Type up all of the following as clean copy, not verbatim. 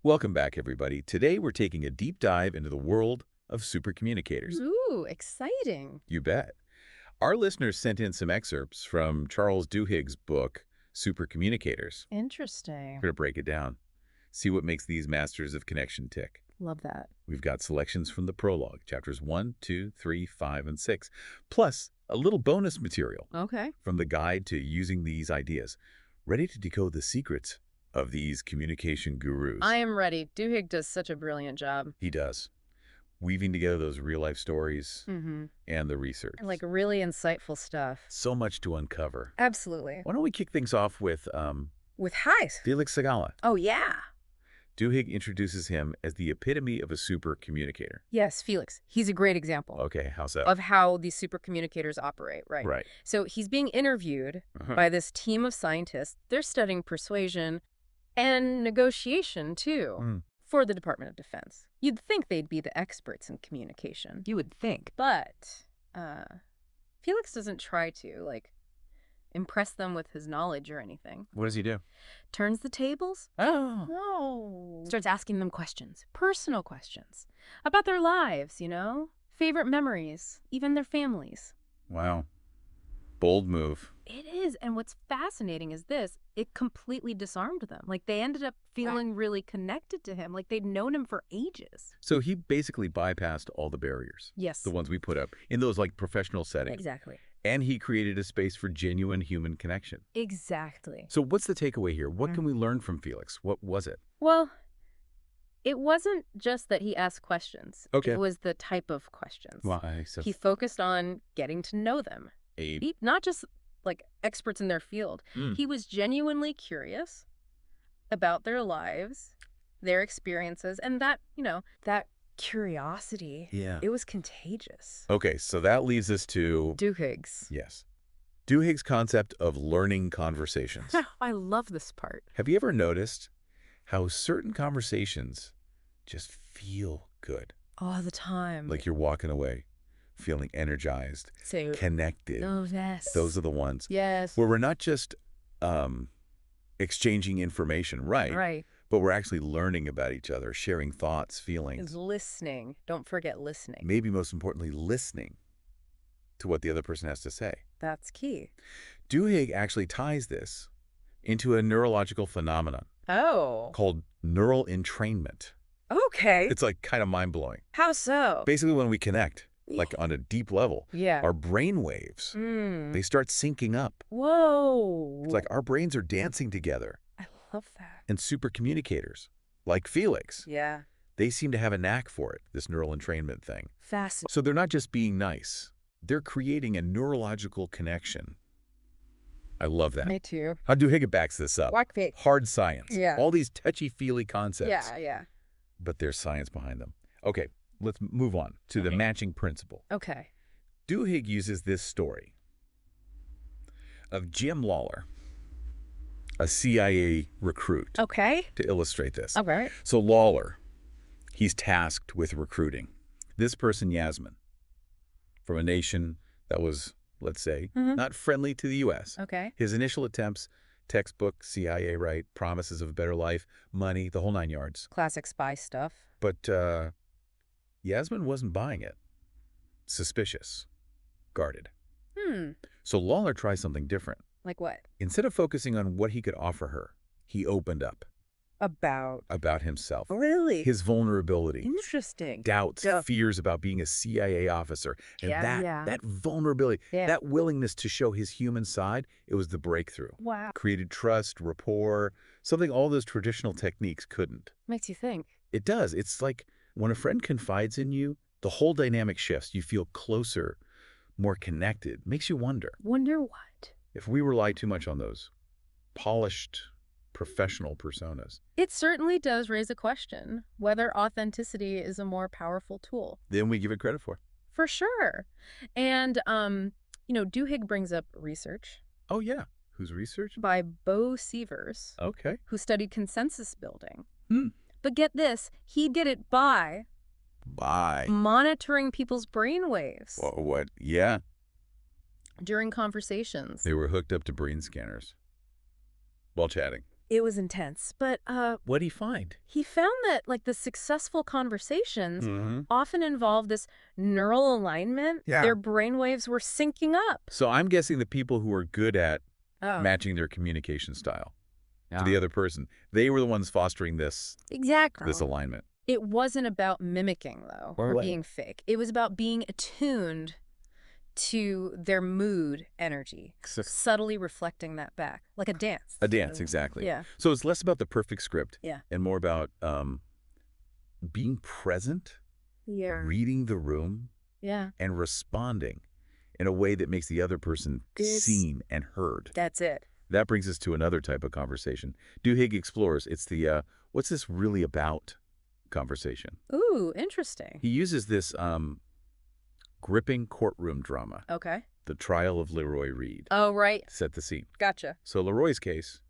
Welcome back, everybody. Today, we're taking a deep dive into the world of supercommunicators. Ooh, exciting. You bet. Our listeners sent in some excerpts from Charles Duhigg's book, Supercommunicators. Interesting. We're going to break it down, see what makes these masters of connection tick. Love that. We've got selections from the prologue, chapters 1, 2, 3, 5, and 6, plus a little bonus material Okay. from the guide to using these ideas. Ready to decode the secrets of these communication gurus? I am ready. Duhigg does such a brilliant job. He does. Weaving together those real-life stories and the research. And like really insightful stuff. So much to uncover. Absolutely. Why don't we kick things off with With highs. Felix Segala. Oh, yeah. Duhigg introduces him as the epitome of a super communicator. Yes, Felix. He's a great example Okay, how so? of how these super communicators operate, right? Right. So he's being interviewed by this team of scientists. They're studying persuasion and negotiation, too, for the Department of Defense. You'd think they'd be the experts in communication. You would think. But Felix doesn't try to, impress them with his knowledge or anything. What does he do? Turns the tables. Oh. No. Starts asking them questions, personal questions, about their lives, favorite memories, even their families. Wow. Bold move. It is. And what's fascinating is this. It completely disarmed them. They ended up feeling really connected to him, like they'd known him for ages. So he basically bypassed all the barriers. Yes. The ones we put up in those professional settings. Exactly. And he created a space for genuine human connection. Exactly. So what's the takeaway here? What can we learn from Felix? What was it? Well, it wasn't just that he asked questions. Okay. It was the type of questions. Why? So He focused on getting to know them. Not just experts in their field. He was genuinely curious about their lives, their experiences, and that curiosity, Yeah. it was contagious. Okay, so that leads us to Duhigg's. yes. Duhigg's concept of learning conversations. I love this part. Have you ever noticed how certain conversations just feel good? All the time. Like you're walking away feeling energized, So, connected. oh, yes. Those are the ones Yes. where we're not just exchanging information, right? Right. But we're actually learning about each other, sharing thoughts, Is feelings. listening. Don't forget listening. Maybe most importantly, listening to what the other person has to say. That's key. Duhigg actually ties this into a neurological phenomenon Oh. called neural entrainment. Okay. It's kind of mind-blowing. How so? Basically, when we connect, on a deep level, Yeah. our brain waves, they start syncing up. Whoa. It's like our brains are dancing together. I love that. And super communicators, like Felix, Yeah. they seem to have a knack for it, this neural entrainment thing. Fascinating. So they're not just being nice. They're creating a neurological connection. I love that. Me too. How Duhigg backs this up? Walk fit. Hard science. Yeah. All these touchy-feely concepts. Yeah. But there's science behind them. Okay, let's move on to the matching principle. Okay. Duhigg uses this story of Jim Lawler, a CIA recruit, Okay. to illustrate this. All right. So Lawler, he's tasked with recruiting this person, Yasmin, from a nation that was, let's say, not friendly to the U.S. Okay. His initial attempts, textbook, CIA, right, promises of a better life, money, the whole 9 yards. Classic spy stuff. But Yasmin wasn't buying it. Suspicious. Guarded. So Lawler tries something different. Like what? Instead of focusing on what he could offer her, he opened up about himself. Really? His vulnerability. Interesting. Doubts, Yeah. fears about being a CIA officer. And Yeah. that vulnerability, Yeah. that willingness to show his human side, it was the breakthrough. Wow. Created trust, rapport, something all those traditional techniques couldn't. Makes you think. It does. It's like when a friend confides in you, the whole dynamic shifts. You feel closer, more connected. Makes you wonder Wonder what? if we rely too much on those polished professional personas. It certainly does raise a question whether authenticity is a more powerful tool. Then we give it credit for. For sure. And, Duhigg brings up research Oh, yeah. Whose research? by Bo Sievers, Okay. who studied consensus building. Hmm. But get this, he did it by Bye. monitoring people's brainwaves What? Yeah. during conversations. They were hooked up to brain scanners while chatting. It was intense. But What did he find? he found that, like, the successful conversations Mm-hmm. often involved this neural alignment. Yeah. Their brainwaves were syncing up. So I'm guessing the people who are good at Oh. matching their communication style to Yeah. the other person, they were the ones fostering this Exactly. alignment. It wasn't about mimicking, though, or Right. being fake. It was about being attuned to their mood energy, subtly reflecting that back, like a dance. A dance, exactly. Yeah. So it's less about the perfect script Yeah. and more about being present, Yeah. reading the room, Yeah. and responding in a way that makes the other person seen and heard. That's it. That brings us to another type of conversation. Duhigg explores. It's the what's this really about conversation. Ooh, interesting. He uses this gripping courtroom drama, Okay. the trial of Leroy Reed, Oh, right. to set the scene. Gotcha. So Leroy's case,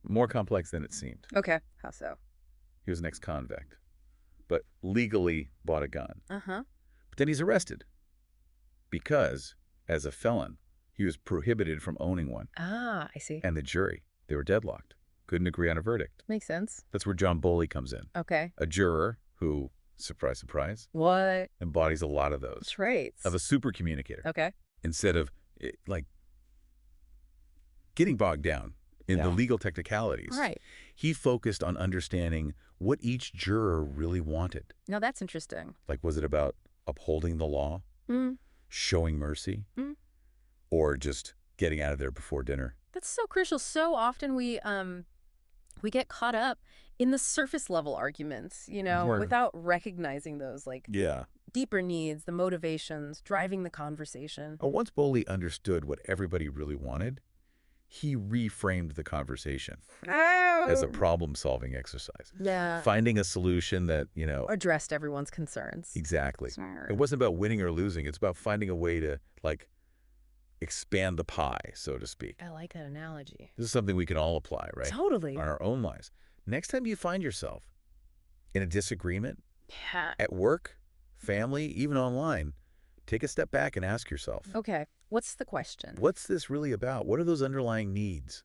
more complex than it seemed. Okay. How so? He was an ex-convict, but legally bought a gun. Uh-huh. But then he's arrested because, as a felon, he was prohibited from owning one. Ah, I see. And the jury, they were deadlocked. Couldn't agree on a verdict. Makes sense. That's where John Boley comes in. Okay. A juror who, surprise, surprise, What? embodies a lot of those. Traits. Of a supercommunicator. Okay. Instead of, like, getting bogged down in the legal technicalities. Right. He focused on understanding what each juror really wanted. Now that's interesting. Like, was it about upholding the law, Mm. showing mercy, or just getting out of there before dinner? That's so crucial. So often we get caught up in the surface level arguments, Right. without recognizing those, like, Yeah. deeper needs, the motivations, driving the conversation. Once Boley understood what everybody really wanted, he reframed the conversation as a problem-solving exercise. Yeah. Finding a solution that, Addressed everyone's concerns. exactly. Sure. It wasn't about winning or losing. It's about finding a way to, like, expand the pie, so to speak. I like that analogy. This is something we can all apply, right? Totally. On our own lives. Next time you find yourself in a disagreement Yeah. at work, family, even online, take a step back and ask yourself, Okay. What's the question? what's this really about? What are those underlying needs,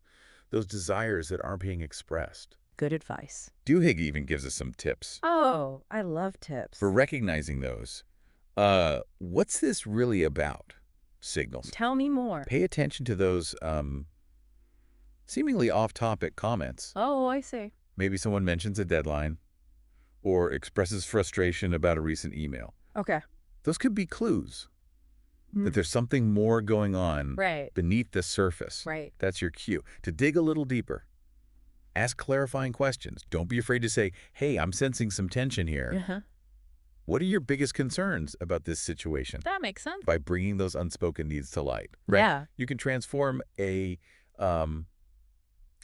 those desires that aren't being expressed? Good advice. Duhigg even gives us some tips Oh, I love tips. for recognizing those. What's this really about? Signals. Tell me more. Pay attention to those seemingly off-topic comments. Oh, I see. Maybe someone mentions a deadline or expresses frustration about a recent email. Okay. Those could be clues that there's something more going on Right. beneath the surface. Right. That's your cue. To dig a little deeper. Ask clarifying questions. Don't be afraid to say, hey, I'm sensing some tension here. Uh-huh. What are your biggest concerns about this situation? That makes sense. By bringing those unspoken needs to light. Right? Yeah. You can transform a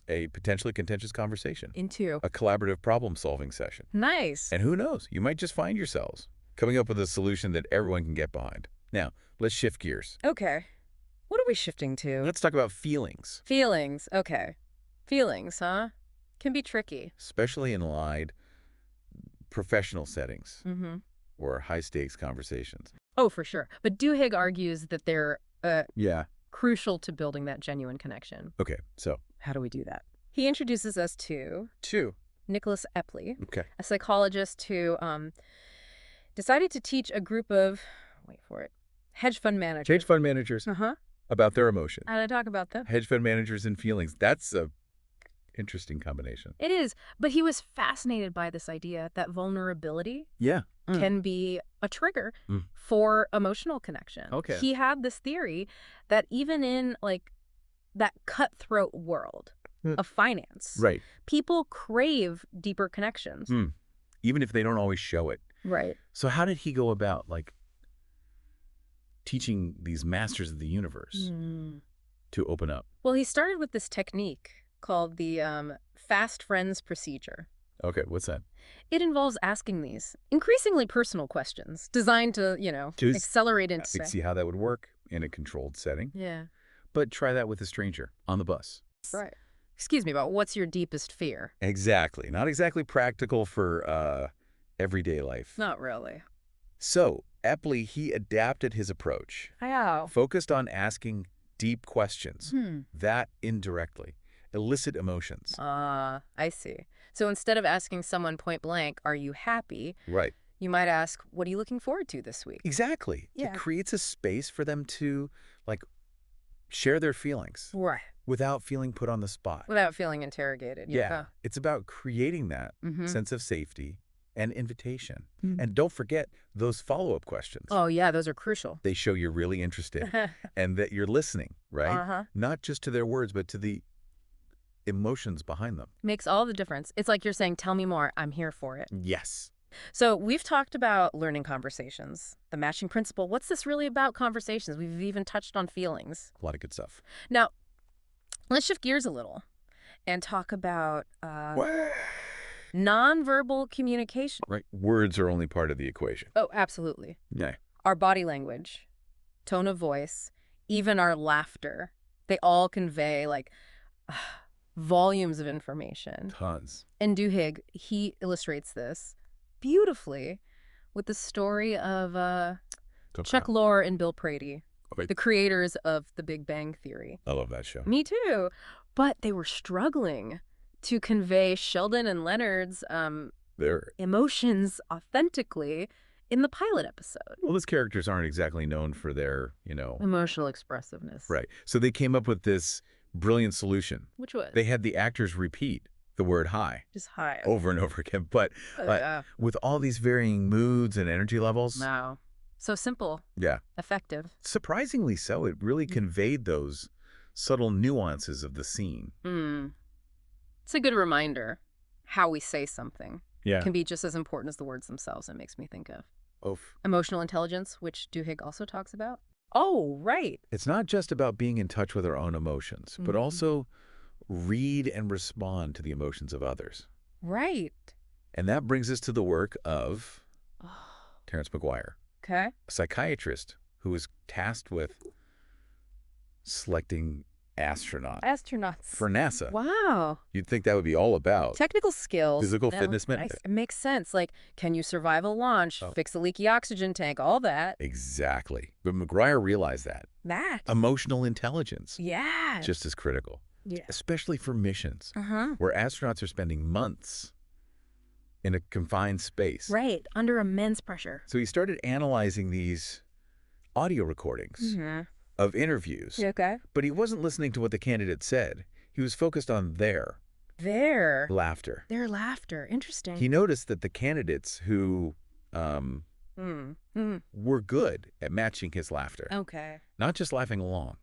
potentially contentious conversation, Into. a collaborative problem-solving session. Nice. And who knows, you might just find yourselves coming up with a solution that everyone can get behind. Now, let's shift gears. Okay. What are we shifting to? Let's talk about feelings, Feelings. Okay. Feelings, huh? Can be tricky. especially in lied professional settings Mm-hmm. or high-stakes conversations. Oh, for sure. But Duhigg argues that they're Yeah. crucial to building that genuine connection. Okay, so. How do we do that? He introduces us to Nicholas Epley, Okay. a psychologist who decided to teach a group of, wait for it, hedge fund managers. Hedge fund managers Uh-huh. about their emotions. How to talk about them. Hedge fund managers and feelings. That's a interesting combination. It is. But he was fascinated by this idea that vulnerability Yeah. can be a trigger Mm. for emotional connection. Okay. He had this theory that even in, like, that cutthroat world of finance, Right. people crave deeper connections. Even if they don't always show it. Right. So how did he go about, like, teaching these masters of the universe to open up? Well, he started with this technique called the fast friends procedure. Okay, what's that? It involves asking these increasingly personal questions designed to, accelerate I could into. see how that would work in a controlled setting. Yeah. But try that with a stranger on the bus. Right. Excuse me, but what's your deepest fear? Exactly. Not exactly practical for everyday life. Not really. So, Epley, he adapted his approach, How? focused on asking deep questions, that indirectly, elicit emotions. I see. So instead of asking someone point blank, are you happy? Right. You might ask, what are you looking forward to this week? Exactly. Yeah. It creates a space for them to, like, share their feelings. Right. Without feeling put on the spot. Without feeling interrogated. Yeah. It's about creating that sense of safety and invitation. And don't forget those follow-up questions. Oh, yeah, those are crucial. They show you're really interested and that you're listening, right? Not just to their words, but to the emotions behind them. Makes all the difference. It's like you're saying, tell me more. I'm here for it. Yes. So we've talked about learning conversations, the matching principle. What's this really about, conversations? We've even touched on feelings. A lot of good stuff. Now, let's shift gears a little and talk about nonverbal communication. Right. Words are only part of the equation. Oh, absolutely. Yeah. Our body language, tone of voice, even our laughter, they all convey like volumes of information. Tons. And Duhigg, he illustrates this beautifully with the story of Chuck Lorre and Bill Prady, the creators of The Big Bang Theory. I love that show. Me too. But they were struggling to convey Sheldon and Leonard's Their emotions authentically in the pilot episode. Well, those characters aren't exactly known for their, emotional expressiveness. Right. So they came up with this brilliant solution. Which was? They had the actors repeat the word hi. Just hi. Over and over again. But with all these varying moods and energy levels. Wow. So simple. Yeah. Effective. Surprisingly so. It really conveyed those subtle nuances of the scene. It's a good reminder how we say something. Yeah. Can be just as important as the words themselves, it makes me think of. Oof. Emotional intelligence, which Duhigg also talks about. Oh, right. It's not just about being in touch with our own emotions, but also read and respond to the emotions of others. Right. And that brings us to the work of Terrence McGuire, Okay. a psychiatrist who was tasked with selecting astronauts for NASA. Wow. You'd think that would be all about technical skills. Physical fitness. It makes sense. Like, can you survive a launch, fix a leaky oxygen tank, all that. Exactly. But McGuire realized that. Emotional intelligence. Yeah. Just as critical. Yeah. Especially for missions where astronauts are spending months in a confined space. Right. Under immense pressure. So he started analyzing these audio recordings of interviews. Okay. But he wasn't listening to what the candidates said. He was focused on their laughter. Their laughter. Interesting. He noticed that the candidates who were good at matching his laughter. Okay. Not just laughing along,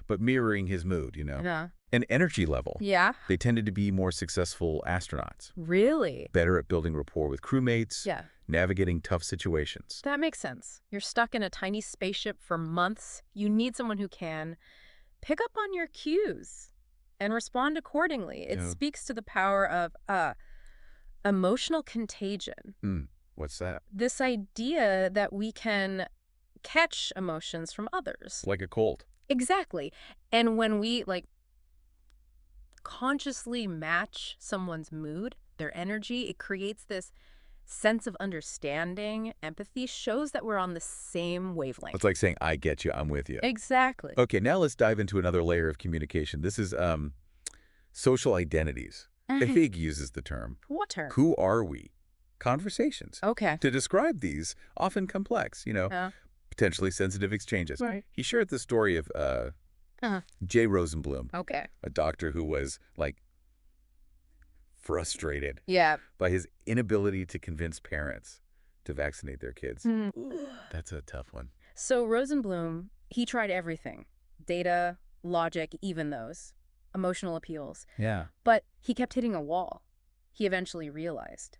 but mirroring his mood, Yeah. And energy level. Yeah. They tended to be more successful astronauts. Really? Better at building rapport with crewmates. Yeah. Navigating tough situations. That makes sense. You're stuck in a tiny spaceship for months. You need someone who can pick up on your cues and respond accordingly. It speaks to the power of emotional contagion. What's that? This idea that we can catch emotions from others. Like a cold. Exactly. And when we consciously match someone's mood, their energy, it creates this sense of understanding, empathy, shows that we're on the same wavelength. It's like saying, I get you, I'm with you. Exactly. Okay, now let's dive into another layer of communication. This is social identities. Duhigg uses the term. What term? Who are we? Conversations. Okay. To describe these often complex, potentially sensitive exchanges. Right. He shared the story of Jay Rosenblum, Okay. a doctor who was frustrated by his inability to convince parents to vaccinate their kids. That's a tough one. So Rosenblum, he tried everything. Data, logic, even those. Emotional appeals. Yeah. But he kept hitting a wall. He eventually realized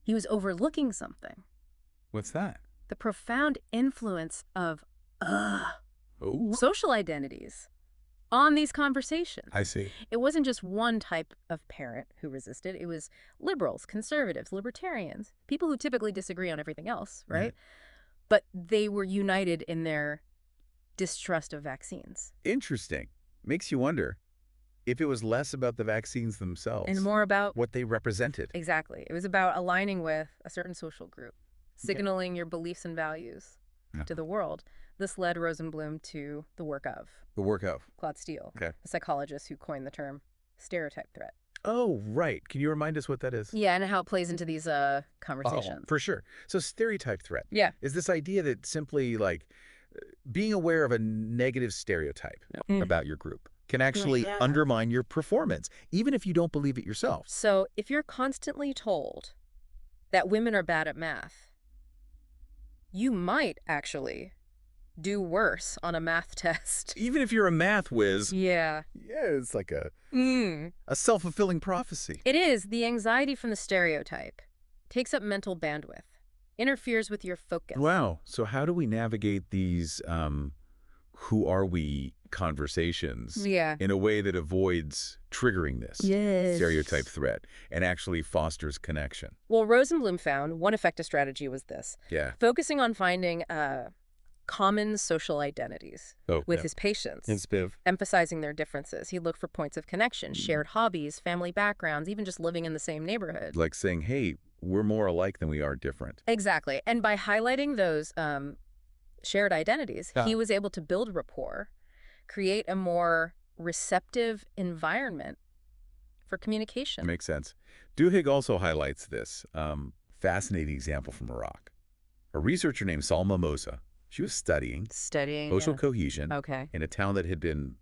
he was overlooking something. What's that? The profound influence of social identities on these conversations. I see. It wasn't just one type of parent who resisted. It was liberals, conservatives, libertarians, people who typically disagree on everything else, right? But they were united in their distrust of vaccines. Interesting. Makes you wonder if it was less about the vaccines themselves And more about what they represented. Exactly. It was about aligning with a certain social group, signaling your beliefs and values to the world. This led Rosenblum to the work of The work of Claude Steele, Okay. a psychologist who coined the term stereotype threat. Oh, right. Can you remind us what that is? Yeah, and how it plays into these conversations. For sure. So stereotype threat. Yeah. Is this idea that simply like being aware of a negative stereotype about your group can actually undermine your performance, even if you don't believe it yourself. So if you're constantly told that women are bad at math, you might actually do worse on a math test. Even if you're a math whiz. Yeah. Yeah, it's like a self-fulfilling prophecy. It is. The anxiety from the stereotype takes up mental bandwidth, interferes with your focus. Wow. So how do we navigate these who are we conversations in a way that avoids triggering this stereotype threat and actually fosters connection? Well, Rosenblum found one effective strategy was this. Yeah. Focusing on finding common social identities with his patients, emphasizing their differences. He looked for points of connection, shared hobbies, family backgrounds, even just living in the same neighborhood. Like saying, hey, we're more alike than we are different. Exactly. And by highlighting those shared identities, he was able to build rapport, create a more receptive environment for communication. Makes sense. Duhigg also highlights this fascinating example from Iraq. A researcher named Salma Mosa, she was studying social cohesion in a town that had been,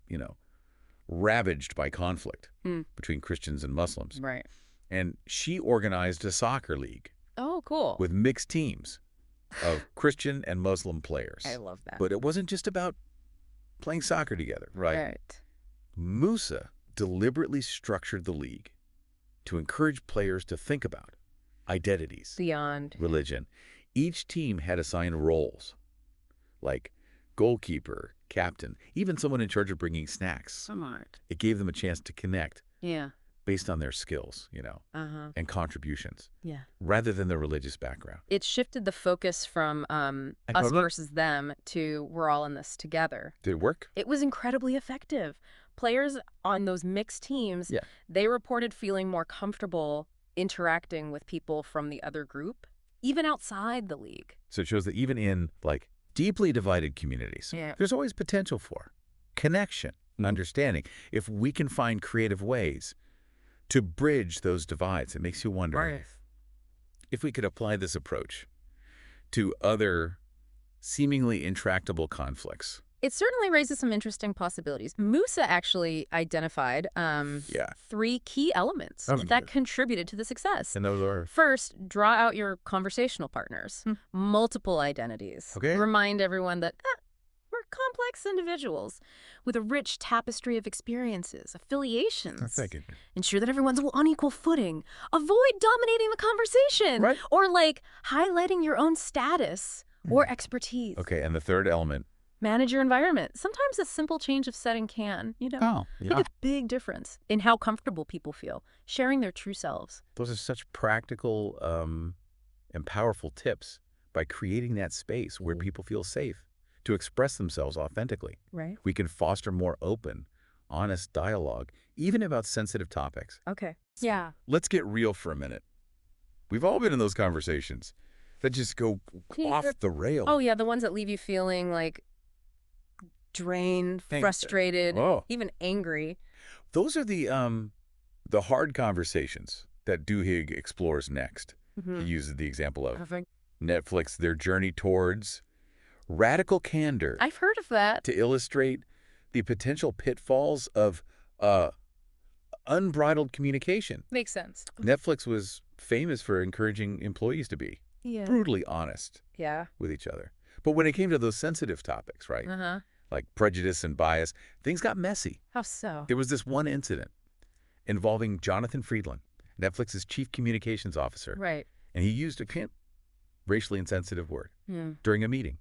ravaged by conflict between Christians and Muslims. Right. And she organized a soccer league. Oh, cool. With mixed teams of Christian and Muslim players. I love that. But it wasn't just about playing soccer together, right? Musa deliberately structured the league to encourage players to think about identities beyond religion. Each team had assigned roles, like goalkeeper, captain, even someone in charge of bringing snacks. Smart. It gave them a chance to connect. Yeah. Based on their skills, and contributions. Yeah. Rather than their religious background. It shifted the focus from us versus them to we're all in this together. Did it work? It was incredibly effective. Players on those mixed teams, they reported feeling more comfortable interacting with people from the other group, even outside the league. So it shows that even in, deeply divided communities, there's always potential for connection and understanding. If we can find creative ways to bridge those divides, it makes you wonder if we could apply this approach to other seemingly intractable conflicts. It certainly raises some interesting possibilities. Musa actually identified 3 key elements that contributed to the success. And those are? First, draw out your conversational partners, multiple identities. Remind everyone that we're complex individuals with a rich tapestry of experiences, affiliations. Ensure that everyone's on equal footing. Avoid dominating the conversation. Or highlighting your own status or expertise. And the third element? Manage your environment. Sometimes a simple change of setting can, make a big difference in how comfortable people feel, sharing their true selves. Those are such practical and powerful tips by creating that space where people feel safe to express themselves authentically. We can foster more open, honest dialogue, even about sensitive topics. Yeah. Let's get real for a minute. We've all been in those conversations that just go off the rail. Oh, yeah, the ones that leave you feeling drained, frustrated, even angry. Those are the hard conversations that Duhigg explores next. He uses the example of Netflix, their journey towards radical candor. I've heard of that. To illustrate the potential pitfalls of unbridled communication. Makes sense. Netflix was famous for encouraging employees to be brutally honest with each other. But when it came to those sensitive topics, like prejudice and bias, things got messy. How so? There was this one incident involving Jonathan Friedland, Netflix's chief communications officer. And he used a racially insensitive word during a meeting.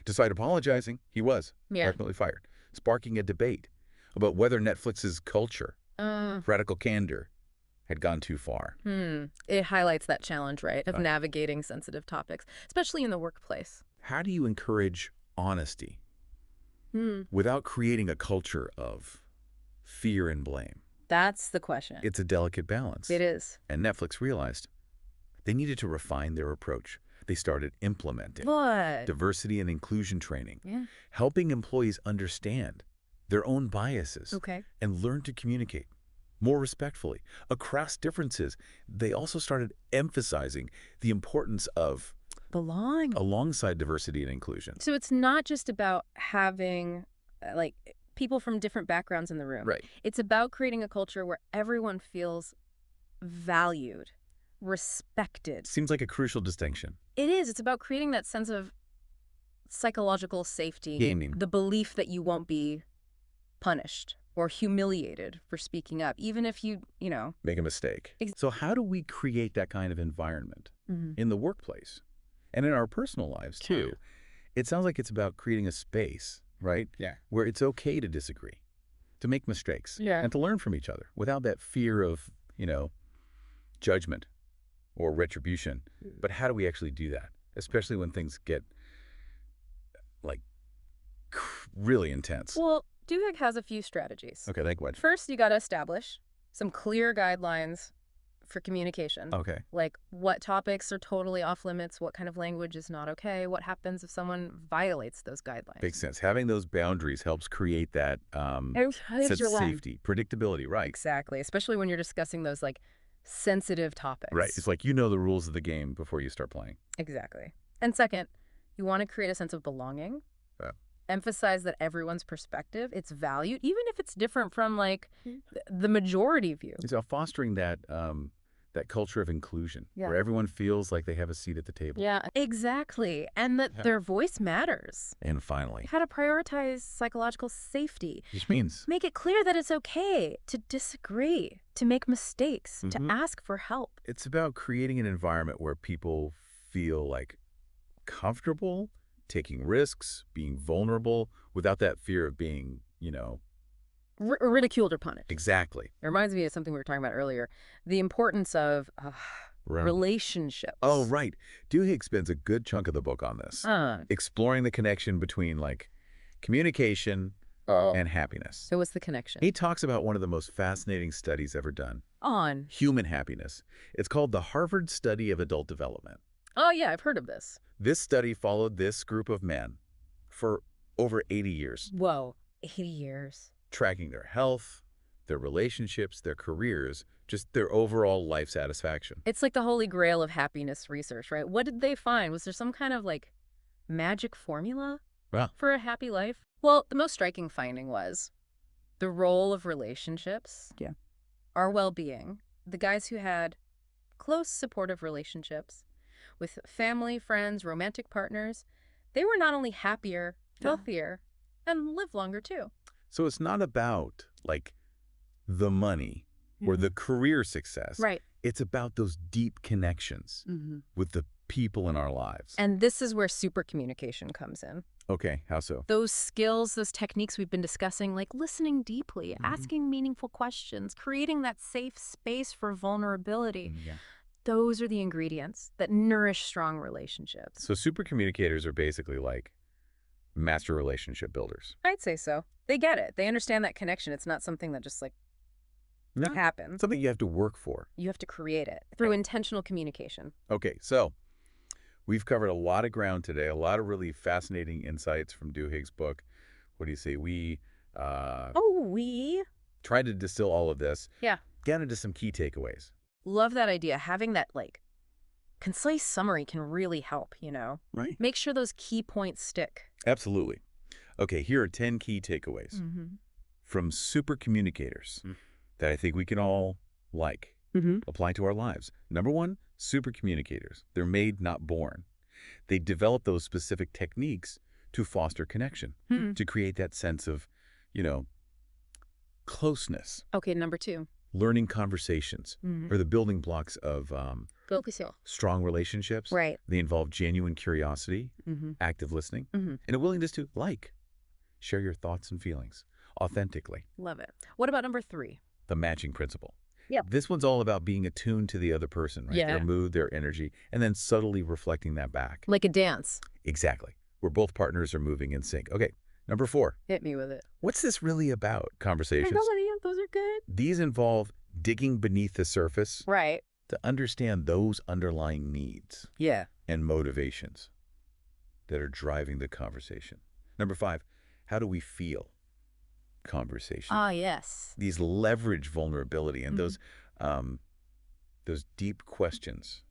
Despite apologizing, he was ultimately fired, sparking a debate about whether Netflix's culture, radical candor, had gone too far. It highlights that challenge, of navigating sensitive topics, especially in the workplace. How do you encourage honesty without creating a culture of fear and blame? That's the question. It's a delicate balance. It is. And Netflix realized they needed to refine their approach. They started implementing diversity and inclusion training, helping employees understand their own biases and learn to communicate more respectfully. Across differences, they also started emphasizing the importance of belong alongside diversity and inclusion. So it's not just about having, like, people from different backgrounds in the room. Right. It's about creating a culture where everyone feels valued, respected. Seems like a crucial distinction. It is. It's about creating that sense of psychological safety, Gaming. the belief that you won't be punished or humiliated for speaking up, even if you make a mistake. So how do we create that kind of environment in the workplace and in our personal lives too? It sounds like it's about creating a space, right? Yeah. Where it's okay to disagree, to make mistakes, Yeah. and to learn from each other without that fear of, judgment or retribution. But how do we actually do that? Especially when things get really intense. Well, Duhigg has a few strategies. Okay, like what? First, you got to establish some clear guidelines for communication. Okay. Like what topics are totally off limits, what kind of language is not okay, what happens if someone violates those guidelines. Makes sense. Having those boundaries helps create that sense of safety, predictability, right? Exactly, especially when you're discussing those sensitive topics. Right. It's like you know the rules of the game before you start playing. Exactly. And second, you want to create a sense of belonging. Yeah. Emphasize that everyone's perspective, it's valued, even if it's different from the majority view. It's about fostering that culture of inclusion Yeah. where everyone feels like they have a seat at the table. Yeah, exactly. And that their voice matters. And finally, How to prioritize psychological safety. which means Make it clear that it's okay to disagree, to make mistakes, to ask for help. it's about creating an environment where people feel comfortable taking risks, being vulnerable without that fear of being, Ridiculed or punished. exactly. It reminds me of something we were talking about earlier, the importance of relationships. Oh, right. Duhigg spends a good chunk of the book on this, exploring the connection between communication and happiness. So what's the connection? He talks about one of the most fascinating studies ever done. On Human happiness. It's called the Harvard Study of Adult Development. Oh, yeah, I've heard of this. This study followed this group of men for over 80 years. Whoa, 80 years. Tracking their health, their relationships, their careers, just their overall life satisfaction. It's like the holy grail of happiness research, right? What did they find? Was there some kind of magic formula for a happy life? Well, the most striking finding was the role of relationships, our well-being. The guys who had close, supportive relationships with family, friends, romantic partners, they were not only happier, healthier, and lived longer too. So it's not about the money or the career success. Right. It's about those deep connections with the people in our lives. And this is where supercommunication comes in. Okay, how so? Those skills, those techniques we've been discussing, like listening deeply, asking meaningful questions, creating that safe space for vulnerability. Those are the ingredients that nourish strong relationships. So supercommunicators are basically master relationship builders. I'd say so. They get it. They understand that connection. It's not something that just happens. Something you have to work for. You have to create it through intentional communication. Okay, so we've covered a lot of ground today, a lot of really fascinating insights from Duhigg's book. What do you say? We tried to distill all of this. Yeah. Get into some key takeaways. Love that idea. Having that concise summary can really help, Right. Make sure those key points stick. Absolutely. Okay, here are 10 key takeaways from supercommunicators that I think we can all apply to our lives. Number one, supercommunicators. They're made, not born. They develop those specific techniques to foster connection, to create that sense of, closeness. Okay, number two. Learning conversations are the building blocks of strong relationships. Right. They involve genuine curiosity, active listening, and a willingness to share your thoughts and feelings authentically. Love it. What about number three? The matching principle. Yeah. This one's all about being attuned to the other person, right? Yeah. Their mood, their energy, and then subtly reflecting that back. Like a dance. Exactly. Where both partners are moving in sync. Okay, number four. Hit me with it. What's this really about? Conversations. Those are good. These involve digging beneath the surface Right. to understand those underlying needs Yeah. and motivations that are driving the conversation. Number five, how do we feel? conversation. Ah, yes. These leverage vulnerability and those deep questions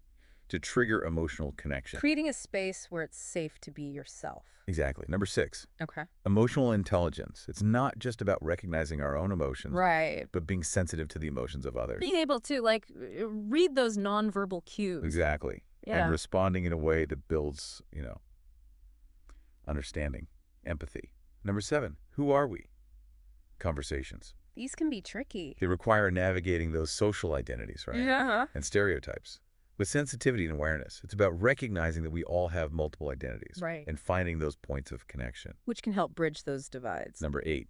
to trigger emotional connection. Creating a space where it's safe to be yourself. Exactly. Number 6. Okay. Emotional intelligence. It's not just about recognizing our own emotions, Right. but being sensitive to the emotions of others. Being able to, like, read those nonverbal cues. Exactly. Yeah. And responding in a way that builds, understanding, empathy. Number 7, who are we? Conversations. These can be tricky. They require navigating those social identities, right? Yeah. And stereotypes. With sensitivity and awareness, it's about recognizing that we all have multiple identities. Right. And finding those points of connection. Which can help bridge those divides. Number 8,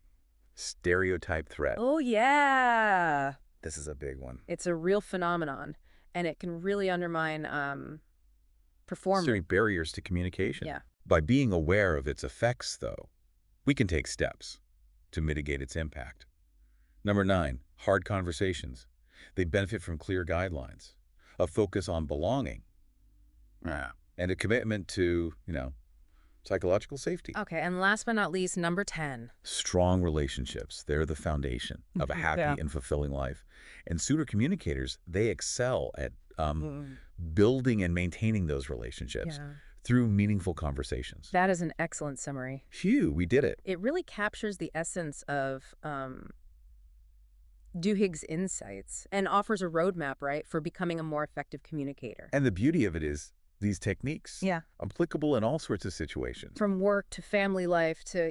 stereotype threat. Oh, yeah. This is a big one. It's a real phenomenon, and it can really undermine performance. Considering barriers to communication. Yeah. By being aware of its effects, though, we can take steps to mitigate its impact. Number 9, hard conversations. They benefit from clear guidelines, a focus on belonging, and a commitment to, psychological safety. Okay, and last but not least, number 10. Strong relationships. They're the foundation of a happy and fulfilling life. And Supercommunicators, they excel at building and maintaining those relationships through meaningful conversations. That is an excellent summary. Phew, we did it. It really captures the essence of Duhigg's insights and offers a roadmap, right, for becoming a more effective communicator. And the beauty of it is these techniques, applicable in all sorts of situations. From work to family life to,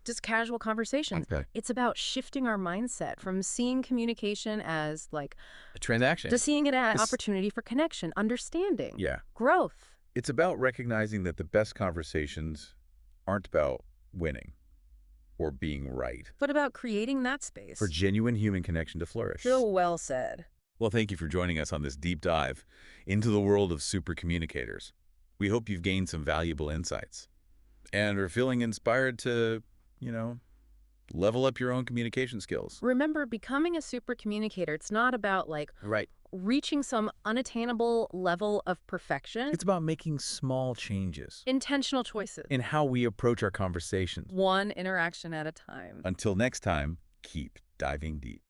just casual conversations. Okay. It's about shifting our mindset from seeing communication as like A transaction. to seeing it as opportunity for connection, understanding, growth. It's about recognizing that the best conversations aren't about winning or being right, but about creating that space for genuine human connection to flourish. So well said. Well, thank you for joining us on this deep dive into the world of supercommunicators. We hope you've gained some valuable insights and are feeling inspired to, level up your own communication skills. Remember, becoming a supercommunicator, it's not about reaching some unattainable level of perfection. It's about making small changes. Intentional choices. In how we approach our conversations. One interaction at a time. Until next time, keep diving deep.